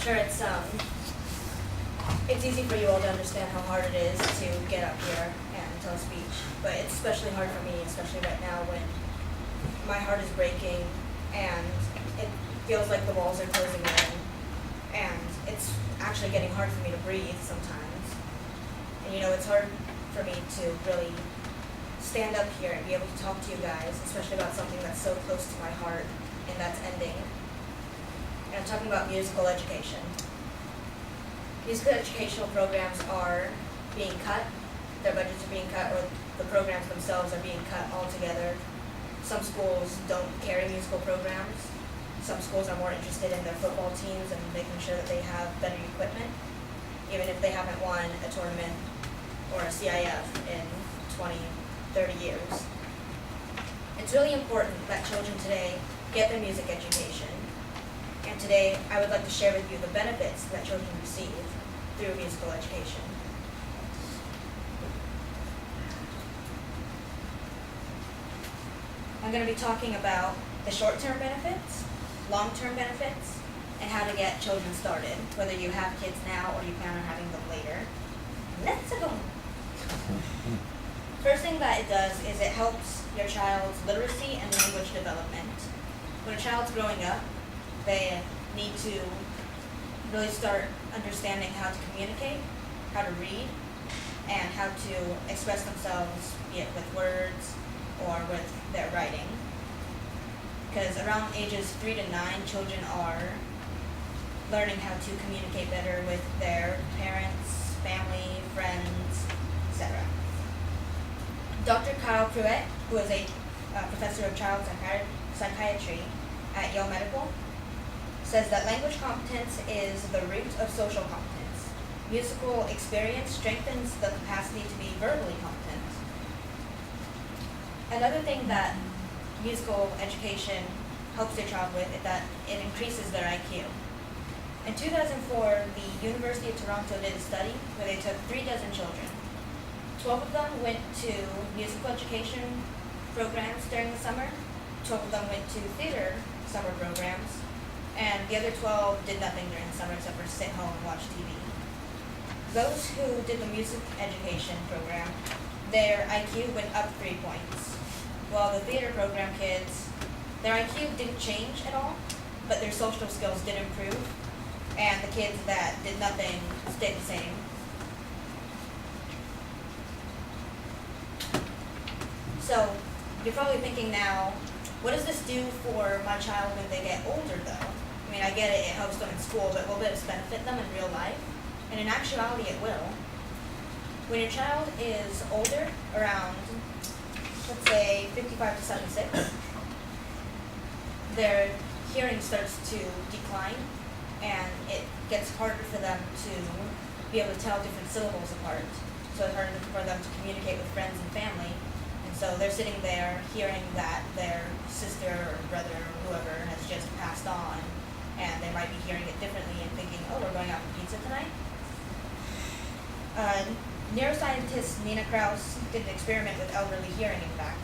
sure it's easy for you all to understand how hard it is to get up here and tell a speech, but it's especially hard for me, especially right now when my heart is breaking and it feels like the walls are closing in, and it's actually getting hard for me to breathe sometimes. And it's hard for me to really stand up here and be able to talk to you guys, especially about something that's so close to my heart, and that's ending. And I'm talking about musical education. Musical educational programs are being cut, their budgets are being cut, or the programs themselves are being cut altogether. Some schools don't carry musical programs. Some schools are more interested in their football teams and making sure that they have better equipment, even if they haven't won a tournament or a CIF in 20, 30 years. It's really important that children today get their music education. And today, I would like to share with you the benefits that children receive through musical education. I'm going to be talking about the short-term benefits, long-term benefits, and how to get children started, whether you have kids now or you plan on having them later. Let's go. First thing that it does is it helps your child's literacy and language development. When a child's growing up, they need to really start understanding how to communicate, how to read, and how to express themselves, be it with words or with their writing. Because around ages 3 to 9, children are learning how to communicate better with their parents, family, friends, etc. Dr. Kyle Pruitt, who is a professor of child psychiatry at Yale Medical, says that language competence is the root of social competence. Musical experience strengthens the capacity to be verbally competent. Another thing that musical education helps your child with is that it increases their IQ. In 2004, the University of Toronto did a study where they took 3 dozen children. 12 of them went to musical education programs during the summer, 12 of them went to theater summer programs, and the other 12 did nothing during the summer except for sit home and watch TV. Those who did the music education program, their IQ went up 3 points, while the theater program kids, their IQ didn't change at all, but their social skills did improve, and the kids that did nothing stayed the same. So, you're probably thinking now, what does this do for my child when they get older though? I mean, I get it, it helps them in school, but will this benefit them in real life? And in actuality, it will. When your child is older, around, let's say, 55 to 76, their hearing starts to decline, and it gets harder for them to be able to tell different syllables apart. So it's harder for them to communicate with friends and family. And so they're sitting there hearing that their sister or brother or whoever has just passed on, and they might be hearing it differently and thinking, oh, we're going out for pizza tonight? Neuroscientist Nina Kraus did an experiment with elderly hearing, in fact.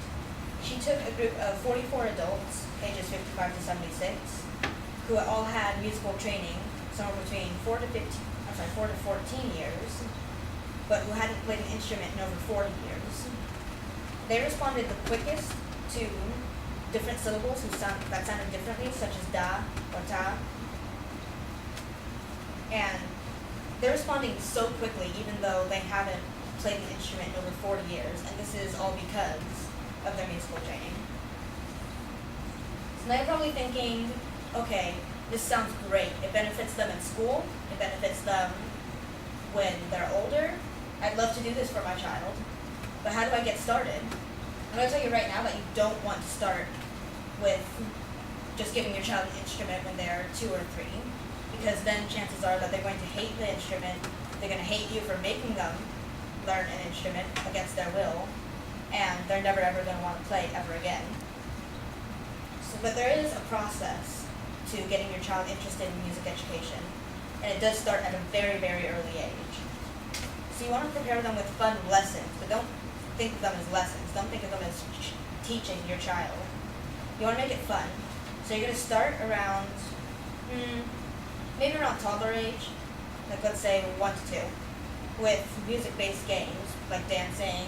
She took a group of 44 adults, ages 55 to 76, who all had musical training, somewhere between 4 to 14 years, but who hadn't played an instrument in over 40 years. They responded the quickest to different syllables that sounded differently, such as da or ta. And they're responding so quickly, even though they haven't played the instrument in over 40 years, and this is all because of their musical training. So now you're probably thinking, okay, this sounds great. It benefits them in school, it benefits them when they're older. I'd love to do this for my child, but how do I get started? I'm going to tell you right now that you don't want to start with just giving your child an instrument when they're 2 or 3, because then chances are that they're going to hate the instrument, they're going to hate you for making them learn an instrument against their will, and they're never ever going to want to play ever again. So, but there is a process to getting your child interested in music education, and it does start at a very, very early age. So you want to prepare them with fun lessons, but don't think of them as lessons. Don't think of them as teaching your child. You want to make it fun. So you're going to start around maybe maybe around toddler age, like let's say 1 to 2, with music-based games like dancing,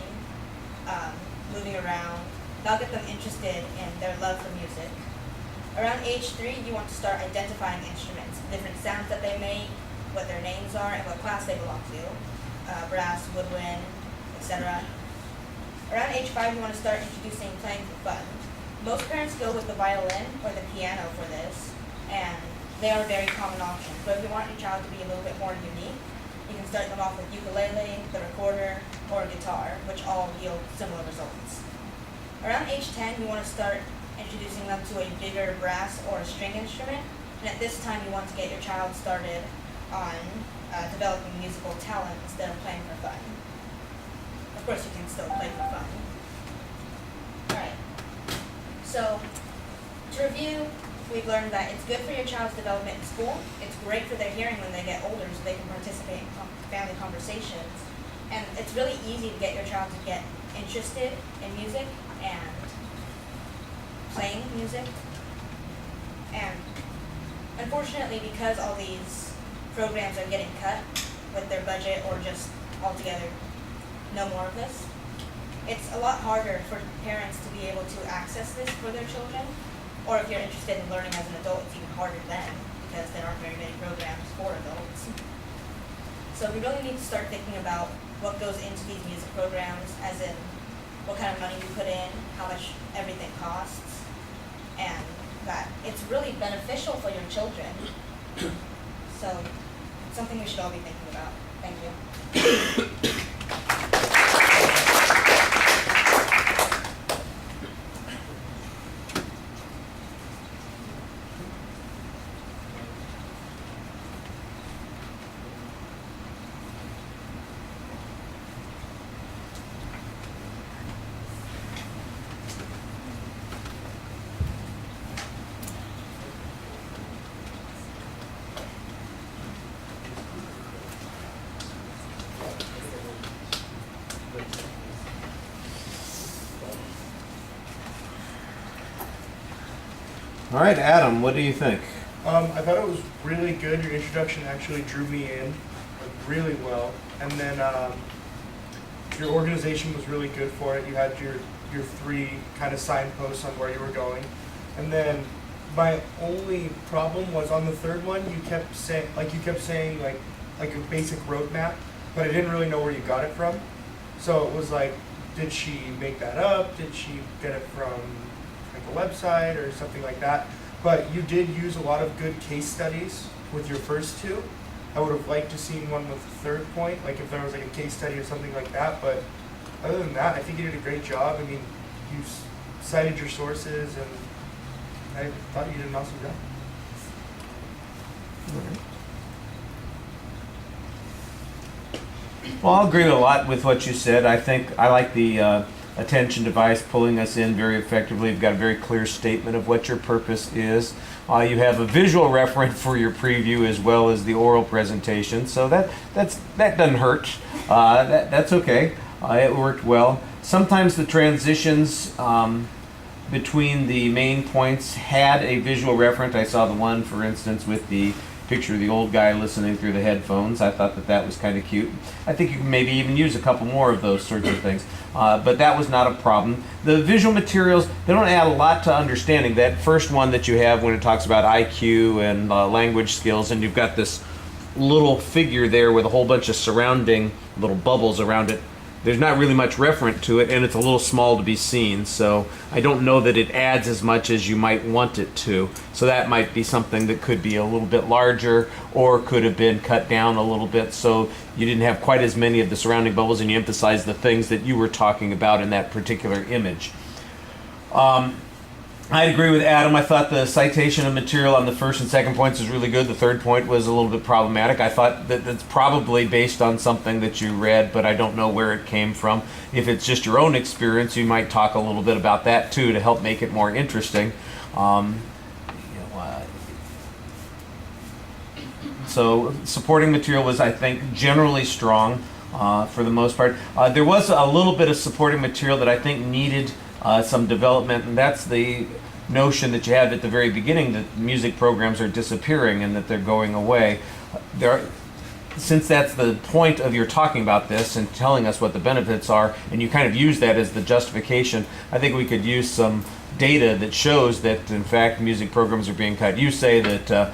moving around. That'll get them interested in their love for music. Around age 3, you want to start identifying instruments, different sounds that they make, what their names are, and what class they belong to, brass, woodwind, etc. Around age 5, you want to start introducing playing for fun. Most parents go with the violin or the piano for this, and they are very common options. But if you want your child to be a little bit more unique, you can start them off with ukulele, the recorder, or guitar, which all yield similar results. Around age 10, you want to start introducing them to a bigger brass or a string instrument, and at this time you want to get your child started on developing musical talent instead of playing for fun. Of course, you can still play for fun. Alright, so to review, we've learned that it's good for your child's development in school, it's great for their hearing when they get older so they can participate in family conversations, and it's really easy to get your child to get interested in music and playing music. And unfortunately, because all these programs are getting cut with their budget or just altogether no more of this, it's a lot harder for parents to be able to access this for their children. Or if you're interested in learning as an adult, it's even harder then because there aren't very many programs for adults. So we really need to start thinking about what goes into these music programs, as in what kind of money we put in, how much everything costs, and that it's really beneficial for your children. So it's something we should all be thinking about. Thank you. All right, Adam, what do you think? I thought it was really good. Your introduction actually drew me in really well. And then your organization was really good for it. You had your 3 kind of signposts on where you were going. And then my only problem was on the 3rd one, you kept saying like a basic roadmap, but I didn't really know where you got it from. So it was like, did she make that up? Did she get it from a website or something like that? But you did use a lot of good case studies with your first 2. I would have liked to seen one with the 3rd point, like if there was like a case study or something like that. But other than that, I think you did a great job. I mean, you cited your sources, and I thought you did an awesome job. Well, I'll agree a lot with what you said. I think I like the attention device pulling us in very effectively. You've got a very clear statement of what your purpose is. You have a visual reference for your preview as well as the oral presentation, so that doesn't hurt. That's okay. It worked well. Sometimes the transitions between the main points had a visual reference. I saw the one, for instance, with the picture of the old guy listening through the headphones. I thought that was kind of cute. I think you can maybe even use a couple more of those sorts of things. But that was not a problem. The visual materials, they don't add a lot to understanding. That first one that you have when it talks about IQ and language skills, and you've got this little figure there with a whole bunch of surrounding little bubbles around it. There's not really much referent to it, and it's a little small to be seen, so I don't know that it adds as much as you might want it to. So that might be something that could be a little bit larger, or could have been cut down a little bit so you didn't have quite as many of the surrounding bubbles and you emphasize the things that you were talking about in that particular image. I'd agree with Adam. I thought the citation of material on the first and second points was really good. The 3rd point was a little bit problematic. I thought that that's probably based on something that you read, but I don't know where it came from. If it's just your own experience, you might talk a little bit about that too to help make it more interesting. So supporting material was, I think, generally strong for the most part. There was a little bit of supporting material that I think needed some development, and that's the notion that you have at the very beginning that music programs are disappearing and that they're going away. Since that's the point of your talking about this and telling us what the benefits are, and you kind of use that as the justification, I think we could use some data that shows that in fact music programs are being cut. You say that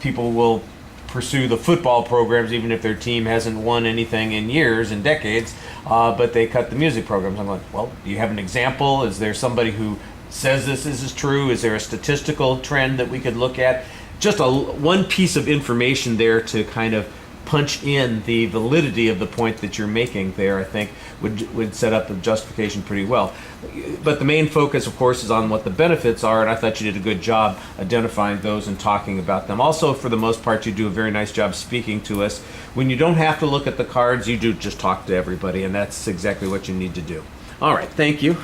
people will pursue the football programs even if their team hasn't won anything in years and decades, but they cut the music programs. I'm like, well, do you have an example? Is there somebody who says this is true? Is there a statistical trend that we could look at? Just one piece of information there to kind of punch in the validity of the point that you're making there, I think would set up the justification pretty well. But the main focus, of course, is on what the benefits are, and I thought you did a good job identifying those and talking about them. Also, for the most part, you do a very nice job speaking to us. When you don't have to look at the cards, you do just talk to everybody, and that's exactly what you need to do. All right, thank you.